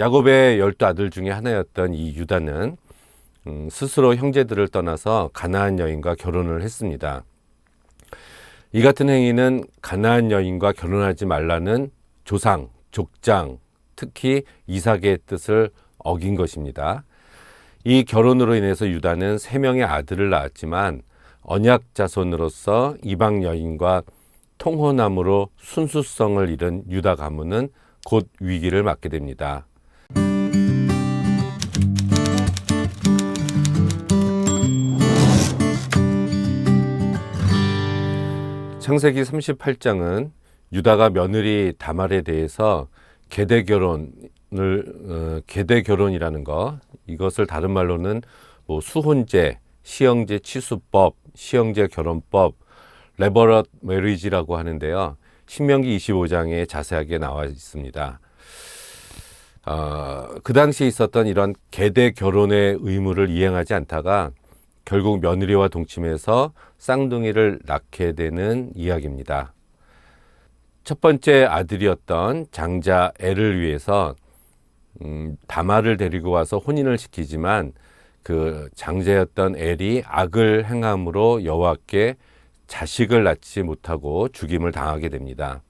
야곱의 12아들 중에 하나였던 이 유다는 스스로 형제들을 떠나서 가나안 여인과 결혼을 했습니다. 이 같은 행위는 가나안 여인과 결혼하지 말라는 조상, 족장, 특히 이삭의 뜻을 어긴 것입니다. 이 결혼으로 인해서 유다는 3명의 아들을 낳았지만 언약 자손으로서 이방 여인과 통혼함으로 순수성을 잃은 유다 가문은 곧 위기를 맞게 됩니다. 창세기 38장은 유다가 며느리 다말에 대해서 계대결혼이라는 거, 이것을 다른 말로는 수혼제, 시형제 취수법, 시형제 결혼법, 레버럿 메리지라고 하는데요. 신명기 25장에 자세하게 나와 있습니다. 그 당시에 있었던 이런 계대 결혼의 의무를 이행하지 않다가 결국 며느리와 동침해서 쌍둥이를 낳게 되는 이야기입니다. 첫 번째 아들이었던 장자 엘을 위해서 다말을 데리고 와서 혼인을 시키지만 그 장자였던 엘이 악을 행함으로 여호와께 자식을 낳지 못하고 죽임을 당하게 됩니다.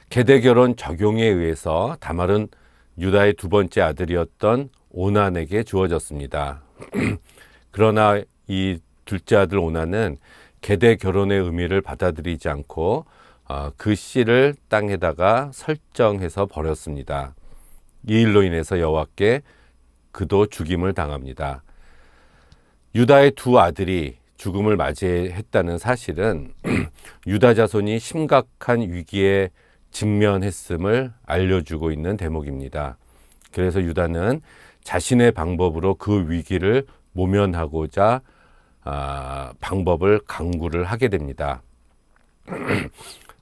계대결혼 적용에 의해서 다말은 유다의 두 번째 아들이었던 오난에게 주어졌습니다. 그러나 이 둘째 아들 오난은 계대결혼의 의미를 받아들이지 않고 그 씨를 땅에다가 설정해서 버렸습니다. 이 일로 인해서 여호와께 그도 죽임을 당합니다. 유다의 두 아들이 죽음을 맞이했다는 사실은 유다 자손이 심각한 위기에 직면했음을 알려주고 있는 대목입니다. 그래서 유다는 자신의 방법으로 그 위기를 모면하고자 방법을 강구를 하게 됩니다.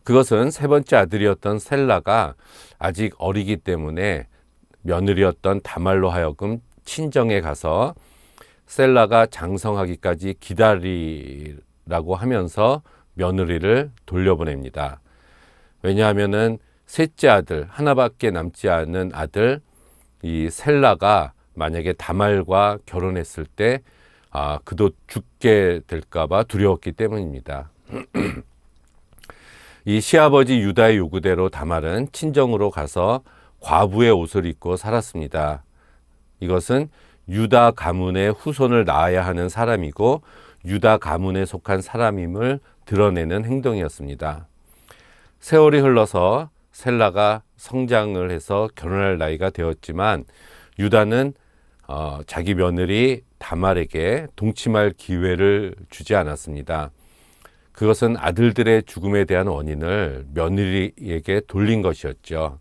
그것은 세 번째 아들이었던 셀라가 아직 어리기 때문에 며느리였던 다말로 하여금 친정에 가서 셀라가 장성하기까지 기다리라고 하면서 며느리를 돌려보냅니다. 왜냐하면은 셋째 아들, 하나밖에 남지 않은 아들 이 셀라가 만약에 다말과 결혼했을 때 그도 죽게 될까봐 두려웠기 때문입니다. 이 시아버지 유다의 요구대로 다말은 친정으로 가서 과부의 옷을 입고 살았습니다. 이것은 유다 가문의 후손을 낳아야 하는 사람이고 유다 가문에 속한 사람임을 드러내는 행동이었습니다. 세월이 흘러서 셀라가 성장을 해서 결혼할 나이가 되었지만 유다는 자기 며느리 다말에게 동침할 기회를 주지 않았습니다. 그것은 아들들의 죽음에 대한 원인을 며느리에게 돌린 것이었죠.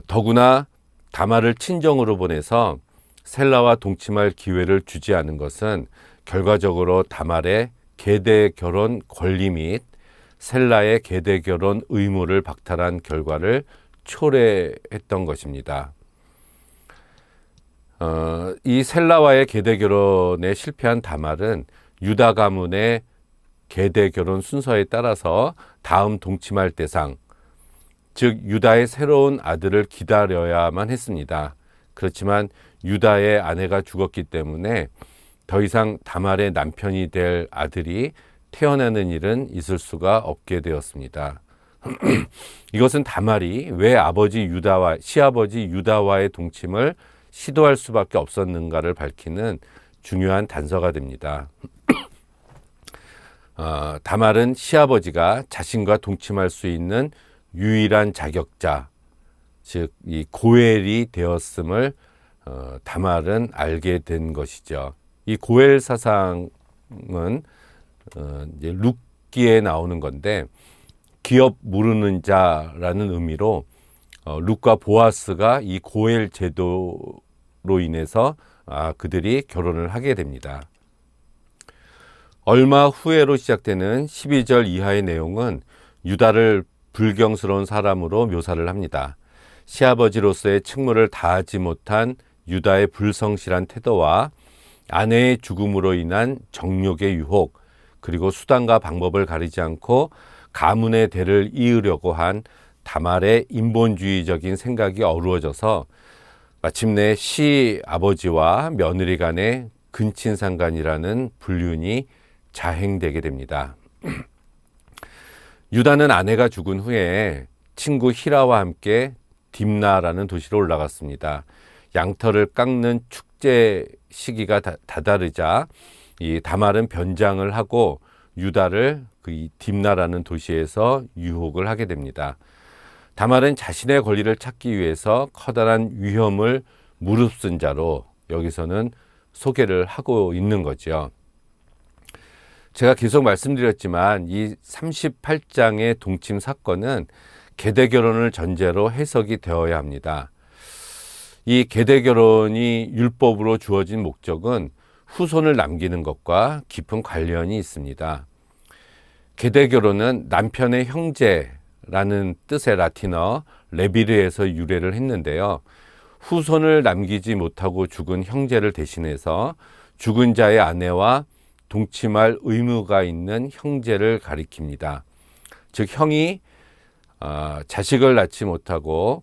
더구나 다말을 친정으로 보내서 셀라와 동침할 기회를 주지 않은 것은 결과적으로 다말의 계대 결혼 권리 및 셀라의 계대 결혼 의무를 박탈한 결과를 초래했던 것입니다. 이 셀라와의 계대 결혼에 실패한 다말은 유다 가문의 계대 결혼 순서에 따라서 다음 동침할 대상, 즉 유다의 새로운 아들을 기다려야만 했습니다. 그렇지만 유다의 아내가 죽었기 때문에 더 이상 다말의 남편이 될 아들이 태어나는 일은 있을 수가 없게 되었습니다. 이것은 다말이 왜 시아버지 유다와의 동침을 시도할 수밖에 없었는가를 밝히는 중요한 단서가 됩니다. 다말은 시아버지가 자신과 동침할 수 있는 유일한 자격자, 즉 이 고엘이 되었음을 다말은 알게 된 것이죠. 이 고엘 사상은 이제 룻기에 나오는 건데 기업 모르는 자라는 의미로 룻과 보아스가 이 고엘 제도로 인해서 그들이 결혼을 하게 됩니다. 얼마 후에로 시작되는 12절 이하의 내용은 유다를 불경스러운 사람으로 묘사를 합니다. 시아버지로서의 책무를 다하지 못한 유다의 불성실한 태도와 아내의 죽음으로 인한 정욕의 유혹, 그리고 수단과 방법을 가리지 않고 가문의 대를 이으려고 한 다말의 인본주의적인 생각이 어우러져서 마침내 시아버지와 며느리 간의 근친상간이라는 불륜이 자행되게 됩니다. 유다는 아내가 죽은 후에 친구 히라와 함께 딥나라는 도시로 올라갔습니다. 양털을 깎는 축제 시기가 다다르자 이 다말은 변장을 하고 유다를 그 딥나라는 도시에서 유혹을 하게 됩니다. 다말은 자신의 권리를 찾기 위해서 커다란 위험을 무릅쓴 자로 여기서는 소개를 하고 있는 거죠. 제가 계속 말씀드렸지만 이 38장의 동침 사건은 계대 결혼을 전제로 해석이 되어야 합니다. 이 계대 결혼이 율법으로 주어진 목적은 후손을 남기는 것과 깊은 관련이 있습니다. 계대 결혼은 남편의 형제라는 뜻의 라틴어 레비르에서 유래를 했는데요. 후손을 남기지 못하고 죽은 형제를 대신해서 죽은 자의 아내와 동침할 의무가 있는 형제를 가리킵니다. 즉 형이 자식을 낳지 못하고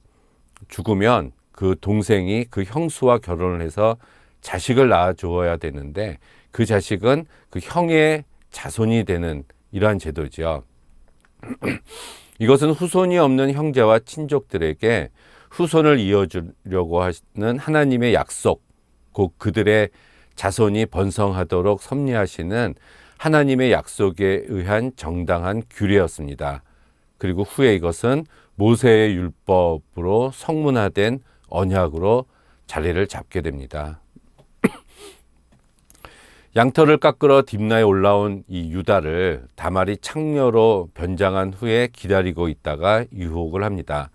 죽으면 그 동생이 그 형수와 결혼을 해서 자식을 낳아 주어야 되는데 그 자식은 그 형의 자손이 되는 이러한 제도죠. 이것은 후손이 없는 형제와 친족들에게 후손을 이어주려고 하시는 하나님의 약속, 곧 그들의 자손이 번성하도록 섭리하시는 하나님의 약속에 의한 정당한 규례였습니다. 그리고 후에 이것은 모세의 율법으로 성문화된 언약으로 자리를 잡게 됩니다. 양털을 깎으러 딥나에 올라온 이 유다를 다말이 창녀로 변장한 후에 기다리고 있다가 유혹을 합니다.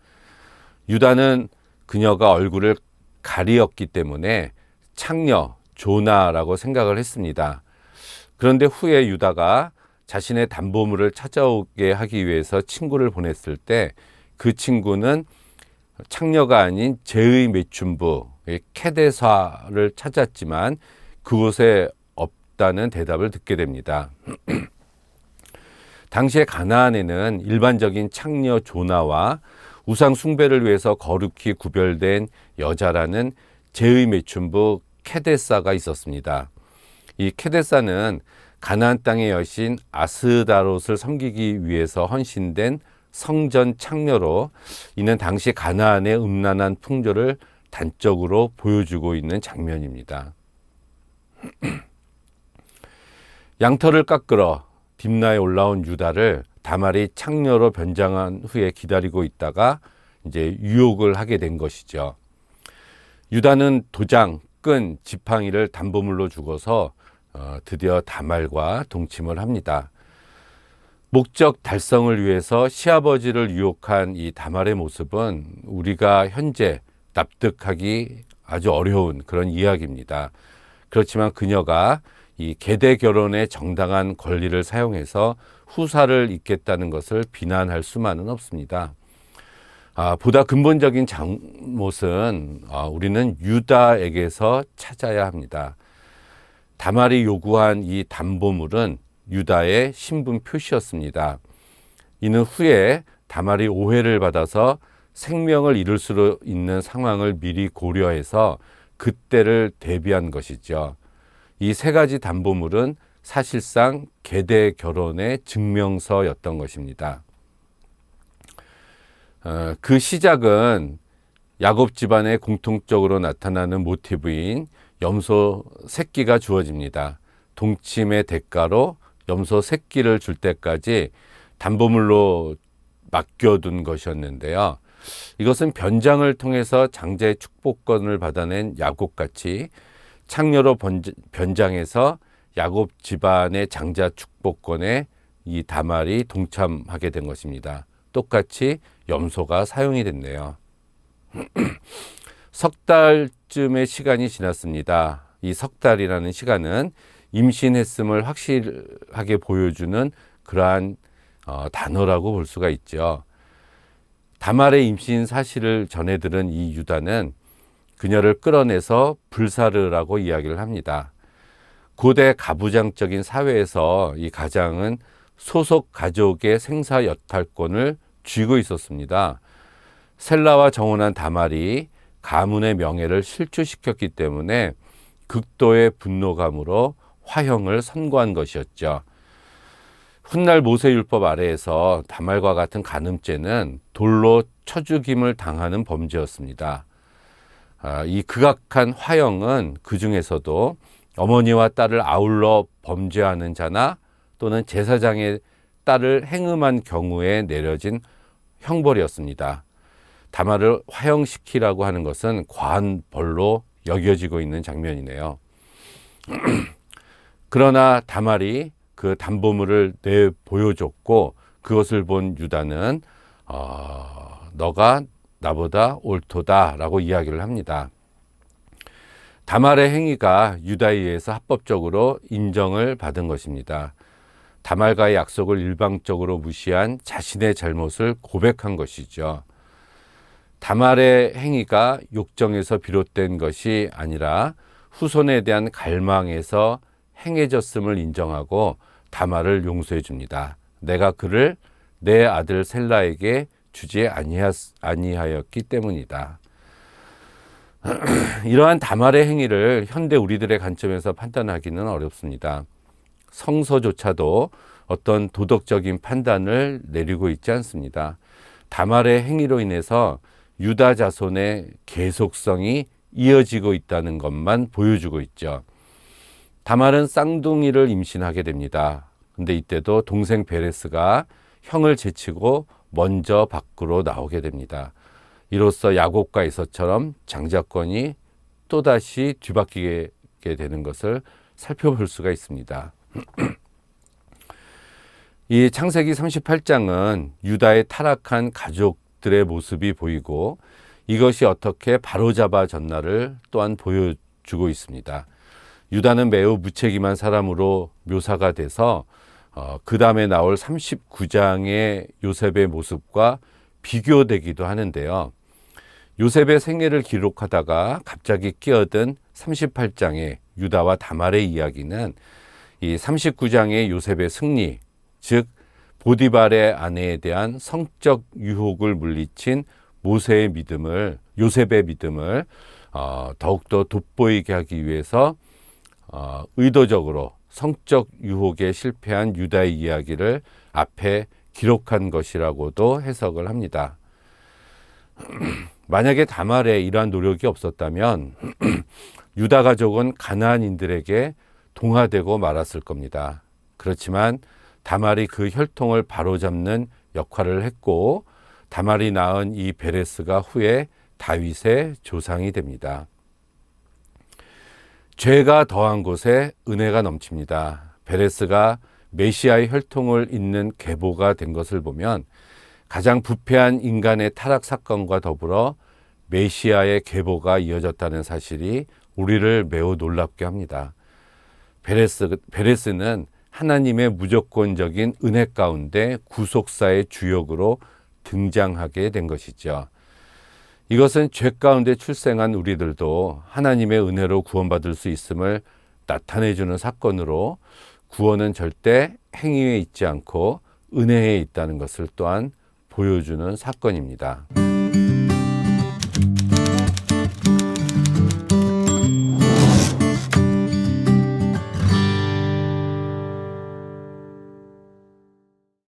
유다는 그녀가 얼굴을 가리었기 때문에 창녀, 조나라고 생각을 했습니다. 그런데 후에 유다가 자신의 담보물을 찾아오게 하기 위해서 친구를 보냈을 때 그 친구는 창녀가 아닌 제의 매춘부 케데사를 찾았지만 그곳에 없다는 대답을 듣게 됩니다. 당시에 가나안에는 일반적인 창녀 조나와 우상 숭배를 위해서 거룩히 구별된 여자라는 제의 매춘부 케데사가 있었습니다. 이 케데사는 가나안 땅의 여신 아스다롯을 섬기기 위해서 헌신된 성전 창녀로 이는 당시 가나안의 음란한 풍조를 단적으로 보여주고 있는 장면입니다. 양털을 깎으러 딥나에 올라온 유다를 다말이 창녀로 변장한 후에 기다리고 있다가 이제 유혹을 하게 된 것이죠. 유다는 도장, 끈, 지팡이를 담보물로 주고서 드디어 다말과 동침을 합니다. 목적 달성을 위해서 시아버지를 유혹한 이 다말의 모습은 우리가 현재 납득하기 아주 어려운 그런 이야기입니다. 그렇지만 그녀가 이 계대 결혼의 정당한 권리를 사용해서 후사를 잇겠다는 것을 비난할 수만은 없습니다. 보다 근본적인 잘못은 우리는 유다에게서 찾아야 합니다. 다말이 요구한 이 담보물은 유다의 신분 표시였습니다. 이는 후에 다말이 오해를 받아서 생명을 잃을 수 있는 상황을 미리 고려해서 그때를 대비한 것이죠. 이 세 가지 담보물은 사실상 계대 결혼의 증명서였던 것입니다. 그 시작은 야곱 집안에 공통적으로 나타나는 모티브인 염소 새끼가 주어집니다. 동침의 대가로 염소 새끼를 줄 때까지 담보물로 맡겨둔 것이었는데요. 이것은 변장을 통해서 장자의 축복권을 받아낸 야곱같이 창녀로 변장해서 야곱 집안의 장자 축복권에 이 다말이 동참하게 된 것입니다. 똑같이 염소가 사용이 됐네요. 석 달쯤의 시간이 지났습니다. 이 석 달이라는 시간은 임신했음을 확실하게 보여주는 그러한 단어라고 볼 수가 있죠. 다말의 임신 사실을 전해들은 이 유다는 그녀를 끌어내서 불사르라고 이야기를 합니다. 고대 가부장적인 사회에서 이 가장은 소속 가족의 생사 여탈권을 쥐고 있었습니다. 셀라와 정혼한 다말이 가문의 명예를 실추시켰기 때문에 극도의 분노감으로 화형을 선고한 것이었죠. 훗날 모세율법 아래에서 다말과 같은 간음죄는 돌로 쳐 죽임을 당하는 범죄였습니다. 이 극악한 화형은 그 중에서도 어머니와 딸을 아울러 범죄하는 자나 또는 제사장의 딸을 행음한 경우에 내려진 형벌이었습니다. 다말을 화형시키라고 하는 것은 과한 벌로 여겨지고 있는 장면이네요. 그러나 다말이 그 담보물을 내보여줬고 그것을 본 유다는 너가 나보다 옳도다 라고 이야기를 합니다. 다말의 행위가 유다에 의해서 합법적으로 인정을 받은 것입니다. 다말과의 약속을 일방적으로 무시한 자신의 잘못을 고백한 것이죠. 다말의 행위가 욕정에서 비롯된 것이 아니라 후손에 대한 갈망에서 행해졌음을 인정하고 다말을 용서해 줍니다. 내가 그를 내 아들 셀라에게 주지 아니하였기 때문이다. 이러한 다말의 행위를 현대 우리들의 관점에서 판단하기는 어렵습니다. 성서조차도 어떤 도덕적인 판단을 내리고 있지 않습니다. 다말의 행위로 인해서 유다 자손의 계속성이 이어지고 있다는 것만 보여주고 있죠. 다말은 쌍둥이를 임신하게 됩니다. 근데 이때도 동생 베레스가 형을 제치고 먼저 밖으로 나오게 됩니다. 이로써 야곱과 에서처럼 장자권이 또다시 뒤바뀌게 되는 것을 살펴볼 수가 있습니다. 이 창세기 38장은 유다의 타락한 가족들의 모습이 보이고 이것이 어떻게 바로잡아졌나를 또한 보여주고 있습니다. 유다는 매우 무책임한 사람으로 묘사가 돼서 그 다음에 나올 39장의 요셉의 모습과 비교되기도 하는데요. 요셉의 생애를 기록하다가 갑자기 끼어든 38장의 유다와 다말의 이야기는 이 39장의 요셉의 승리, 즉 보디발의 아내에 대한 성적 유혹을 물리친 요셉의 믿음을 더욱더 돋보이게 하기 위해서 의도적으로 성적 유혹에 실패한 유다의 이야기를 앞에 기록한 것이라고도 해석을 합니다. 만약에 다말에 이러한 노력이 없었다면 유다 가족은 가나안인들에게 동화되고 말았을 겁니다. 그렇지만 다말이 그 혈통을 바로잡는 역할을 했고 다말이 낳은 이 베레스가 후에 다윗의 조상이 됩니다. 죄가 더한 곳에 은혜가 넘칩니다. 베레스가 메시아의 혈통을 잇는 계보가 된 것을 보면 가장 부패한 인간의 타락 사건과 더불어 메시아의 계보가 이어졌다는 사실이 우리를 매우 놀랍게 합니다. 베레스는 하나님의 무조건적인 은혜 가운데 구속사의 주역으로 등장하게 된 것이죠. 이것은 죄 가운데 출생한 우리들도 하나님의 은혜로 구원받을 수 있음을 나타내주는 사건으로 구원은 절대 행위에 있지 않고 은혜에 있다는 것을 또한 보여주는 사건입니다.